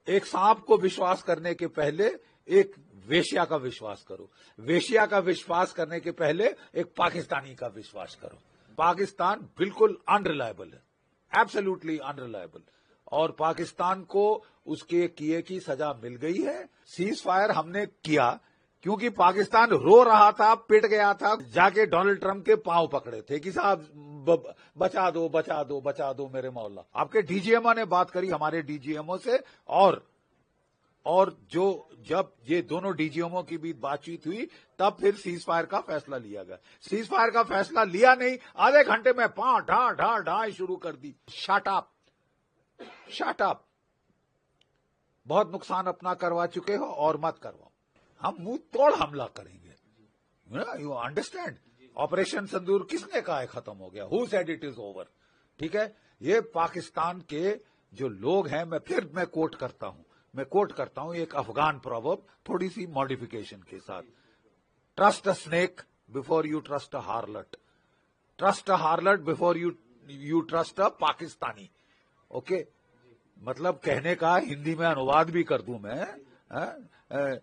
एक सांप को विश्वास करने के पहले एक वेश्या का विश्वास करो। वेश्या का विश्वास करने के पहले एक पाकिस्तानी का विश्वास करो। पाकिस्तान बिल्कुल अनरिलायबल है, एब्सोल्युटली अनरिलायबल। और पाकिस्तान को उसके किए की सजा मिल गई है। सीज फायर हमने किया क्योंकि पाकिस्तान रो रहा था, पिट गया था, जाके डोनाल्ड ट्रंप के पांव पकड़े थे कि साहब बचा दो बचा दो बचा दो मेरे मौला। आपके डीजीएमओ ने बात करी हमारे डीजीएमओ से, और जो जब ये दोनों डीजीएमओ की भी बातचीत हुई तब फिर सीज फायर का फैसला लिया गया। सीज फायर का फैसला लिया नहीं, आधे घंटे में ढा ढा ढा शुरू कर दी। शट अप, बहुत नुकसान अपना करवा चुके हो और मत करवाओ। हम मुंह तोड़ हमला करेंगे। You understand? ऑपरेशन सिंदूर किसने कहा है खत्म हो गया? Who said it is over? ठीक है, ये पाकिस्तान के जो लोग हैं, मैं कोट करता हूं एक अफगान प्रोवर्ब, थोड़ी सी मॉडिफिकेशन के साथ। Trust a snake before you trust a हार्लट, trust a हार्लट before you trust a Pakistani. Okay, मतलब कहने का हिंदी में अनुवाद भी कर दूं मैं।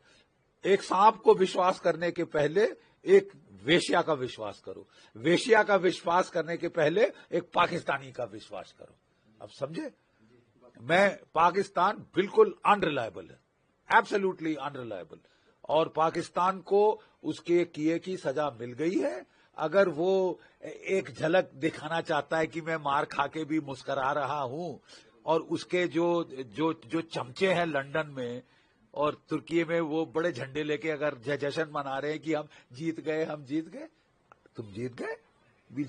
एक सांप को विश्वास करने के पहले एक वेश्या का विश्वास करो। वेश्या का विश्वास करने के पहले एक पाकिस्तानी का विश्वास करो। अब समझे? पाकिस्तान बिल्कुल अनरिलायबल है, एब्सोल्युटली अनरिलायबल। और पाकिस्तान को उसके किए की सजा मिल गई है। अगर वो एक झलक दिखाना चाहता है कि मैं मार खा के भी मुस्कुरा रहा हूं, और उसके जो चमचे हैं लंदन में और तुर्की में, वो बड़े झंडे लेके अगर जश्न मना रहे हैं कि हम जीत गए, तुम जीत गए, विल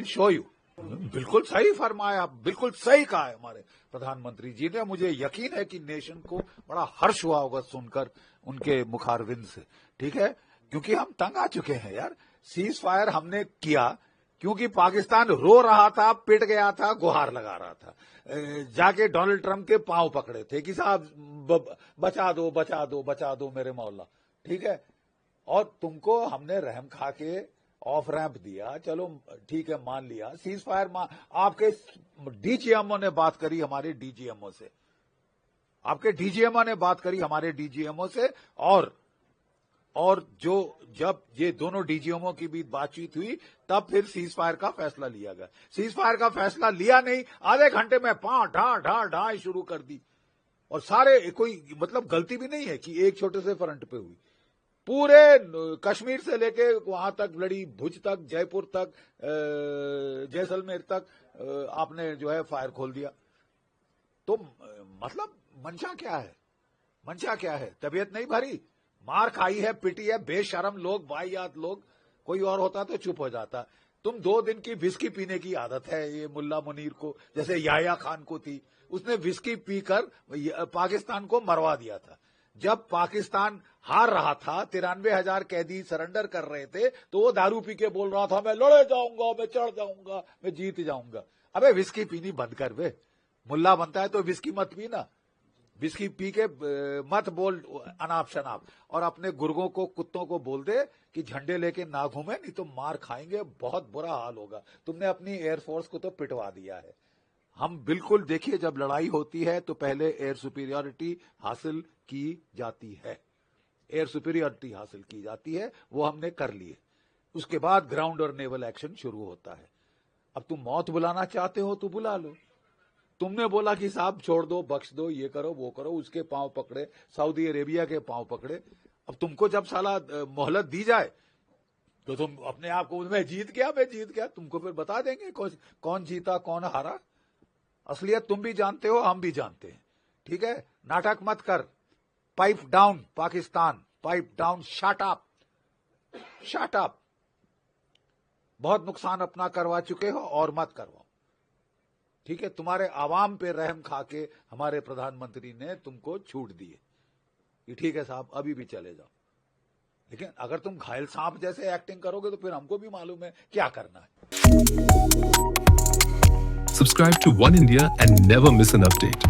शो यू। बिल्कुल सही फरमाया, बिल्कुल सही कहा है हमारे प्रधानमंत्री जी ने। मुझे यकीन है कि नेशन को बड़ा हर्ष हुआ होगा सुनकर उनके मुखारविंद से। ठीक है, क्योंकि हम तंग आ चुके हैं यार। सीज फायर हमने किया क्योंकि पाकिस्तान रो रहा था, पिट गया था, गुहार लगा रहा था, जाके डोनाल्ड ट्रंप के पांव पकड़े थे कि साहब बचा दो बचा दो बचा दो मेरे मौला। ठीक है, और तुमको हमने रहम खा के ऑफ रैंप दिया, चलो ठीक है, मान लिया। सीज फायर आपके डीजीएमओ ने बात करी हमारे डीजीएमओ से, आपके डीजीएमओ ने बात करी हमारे डीजीएमओ से, और जब ये दोनों डीजीएमओ की भी बातचीत हुई तब फिर सीज फायर का फैसला लिया गया। सीज फायर का फैसला लिया नहीं, आधे घंटे में ढा ढा ढा शुरू कर दी। और सारे, कोई मतलब गलती भी नहीं है कि एक छोटे से फ्रंट पे हुई। पूरे कश्मीर से लेके वहां तक लड़ी, भुज तक, जयपुर तक, जैसलमेर तक आपने जो है फायर खोल दिया। तो मतलब मंशा क्या है? तबीयत नहीं भरी, मार खाई है, पिटी है, बेशरम लोग, वाहियात लोग। कोई और होता तो चुप हो जाता। तुम 2 दिन की विस्की पीने की आदत है ये मुल्ला मुनीर को, जैसे याह्या खान को थी। उसने विस्की पीकर पाकिस्तान को मरवा दिया था। जब पाकिस्तान हार रहा था, 93,000 कैदी सरेंडर कर रहे थे, तो वो दारू पी के बोल रहा था मैं लड़े जाऊंगा, मैं चढ़ जाऊंगा, मैं जीत जाऊंगा। अबे विस्की पीनी बंद कर बे, मुल्ला बनता है तो विस्की मत पीना, विस्की पी के मत बोल अनाप शनाप। और अपने गुर्गों को, कुत्तों को बोल दे कि झंडे लेके ना घूमे, नहीं तो मार खाएंगे, बहुत बुरा हाल होगा। तुमने अपनी एयरफोर्स को तो पिटवा दिया है। हम बिल्कुल, देखिए, जब लड़ाई होती है तो पहले एयर सुपीरियरिटी हासिल की जाती है, वो हमने कर लिए। उसके बाद ग्राउंड और नेवल एक्शन शुरू होता है। अब तुम मौत बुलाना चाहते हो तो बुला लो। तुमने बोला कि साहब छोड़ दो, बख्श दो, ये करो वो करो, उसके पांव पकड़े, सऊदी अरेबिया के पांव पकड़े। अब तुमको जब साला मोहलत दी जाए तो तुम अपने आप को मैं जीत गया, तुमको फिर बता देंगे कौन जीता कौन हारा। असलियत तुम भी जानते हो, हम भी जानते हैं। ठीक है, नाटक मत कर। Pipe down Pakistan, pipe down, shut up. बहुत नुकसान अपना करवा चुके हो और मत करवाओ। ठीक है, तुम्हारे आवाम पे रहम खा के हमारे प्रधानमंत्री ने तुमको छूट दी है कि ठीक है साहब अभी भी चले जाओ। लेकिन अगर तुम घायल सांप जैसे एक्टिंग करोगे तो फिर हमको भी मालूम है क्या करना है। Subscribe to One India and never miss an update.